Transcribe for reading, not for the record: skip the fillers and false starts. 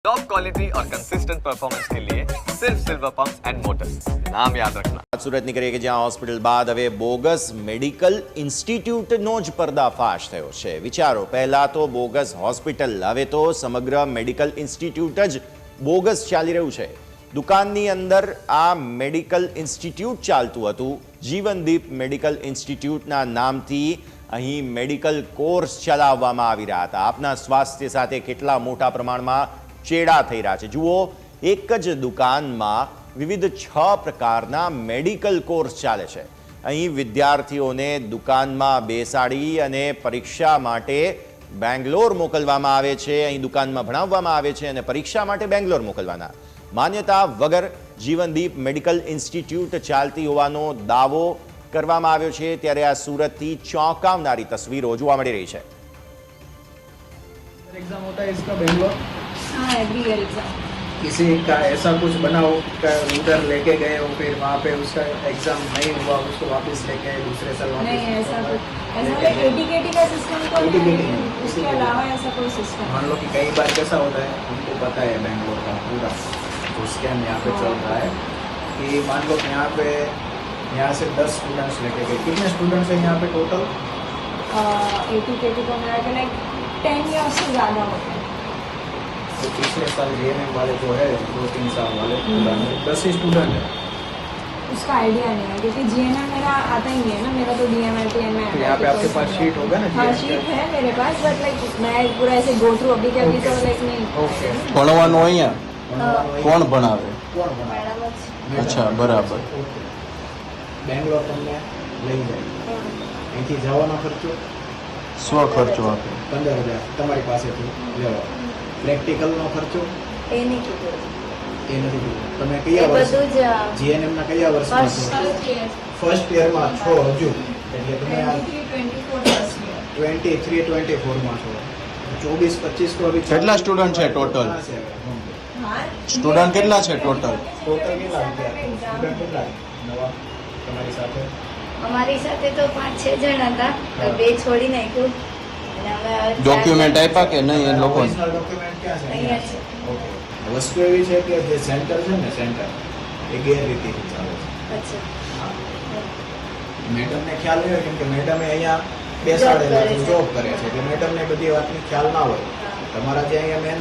Top quality और consistent performance के लिए सिर्फ सिल्वर पंप्स एंड मोटर्स, नाम याद रखना। સુરતની કરીએ કે જ્યાં હોસ્પિટલ બાદ હવે બોગસ મેડિકલ ઇન્સ્ટિટ્યૂટનો જ પર્દાફાશ થયો છે। વિચારો, પહેલા તો બોગસ હોસ્પિટલ, હવે તો સમગ્ર મેડિકલ ઇન્સ્ટિટ્યૂટ જ બોગસ ચાલી રહ્યું છે। દુકાનની અંદર આ મેડિકલ ઇન્સ્ટિટ્યૂટ ચાલતું હતું। જીવનદીપ મેડિકલ ઇન્સ્ટિટ્યૂટના નામથી અહીં મેડિકલ કોર્સ ચલાવવામાં આવી રહ્યા હતા। આપના સ્વાસ્થ્ય સાથે કેટલા મોટા પ્રમાણમાં ચેડા થઈ રહ્યા છે। જુઓ, એક જ દુકાનમાં વિવિધ 6 પ્રકારના મેડિકલ કોર્સ ચાલે છે। અહીં વિદ્યાર્થીઓને દુકાનમાં બેસાડી અને પરીક્ષા માટે બેંગ્લોર મોકલવામાં આવે છે। અહીં દુકાનમાં ભણાવવામાં આવે છે અને પરીક્ષા માટે બેંગ્લોર મોકલવાના। માન્યતા વગર જીવનદીપ મેડિકલ ઇન્સ્ટિટ્યૂટ ચાલતી હોવાનો દાવો કરવામાં આવ્યો છે। ત્યારે આ સુરતથી ચોંકાવનારી તસવીરો જોવા મળી રહી છે। एग्जाम होता है इसका बेंगलोर, हाँ एवरी ईयर एग्जाम। किसी का ऐसा कुछ बना हो का उधर लेके गए हो, फिर वहाँ पे उसका एग्जाम नहीं हुआ, उसको वापस लेके आए दूसरे साल वापस? नहीं ऐसा एटीकेटी का सिस्टम तो ATKT नहीं, नहीं, उसके अलावा ऐसा कोई सिस्टम मान लो कि कई बार कैसा होता है, हमको पता है बेंगलोर का पूरा तो स्कैम यहाँ पे चल रहा है कि मान लो कि यहाँ से 10 स्टूडेंट्स लेके गए। कितने स्टूडेंट्स हैं यहाँ पे टोटल? एटीकेटी को मेरा कि लाइक 10 ईयर्स से ज़्यादा होता है। तो पिछले साल JNM वाले जो है 2-3 साल वाले 10 ही स्टूडेंट है। उसका आइडिया नहीं है क्योंकि GNM मेरा आता ही नहीं है ना, मेरा तो DMLT में तो यहाँ पे आपके पास शीट होगा ना? हाँ शीट है मेरे पास, बट लाइक मैं पूरा ऐसे गो थ्रू अभी के अभी तो लाइक नहीं। ओके, ભણવાનું અહીંયા કોણ ભણાવે? કોણ ભણાવે? मैडम અચ્છા, બરાબર। બેંગ્લોર તમને લઈ જાય, અહીંથી જવાનો ખર્ચો સ્વ ખર્ચો આપે। 15,000 તમારી પાસેથી લેવા। પ્રેક્ટિકલનો ખર્ચો એ નહીં કીધું, એ નથી કીધું। તમે એ કયા વર્ષ બધું જ GNM ના કયા વર્ષમાં છો? ફર્સ્ટ યરમાં છો હજુ, એટલે તમે આ 23-24 માં છો। 24-25 તો અભી કેટલા સ્ટુડન્ટ છે ટોટલ? સ્ટુડન્ટ કેટલા છે ટોટલ? ટોટલ કેટલા સ્ટુડન્ટ કેટલા નવા તમારી સાથે? અમારી સાથે તો 5-6 જણ હતા, તો 2 છોડી નાખ્યું અને અમે ડોક્યુમેન્ટ આપ્યા કે નહીં એ લોકો? ઓરિજિનલ ડોક્યુમેન્ટ ક્યાં છે? અહીંયા છે। ઓકે, વસ્તુ એવી છે કે જે સેન્ટર છે ને, સેન્ટર એ ગેરરીતિથી ચાલે છે। અચ્છા મેડમને ખ્યાલ નહીં હોય, કેમ કે મેડમે અહીંયા બેસાડેલા કરે છે, જોબ કરે છે, એટલે મેડમને બધી વાતની ખ્યાલ ના હોય। તમારા જે અહીંયા મેન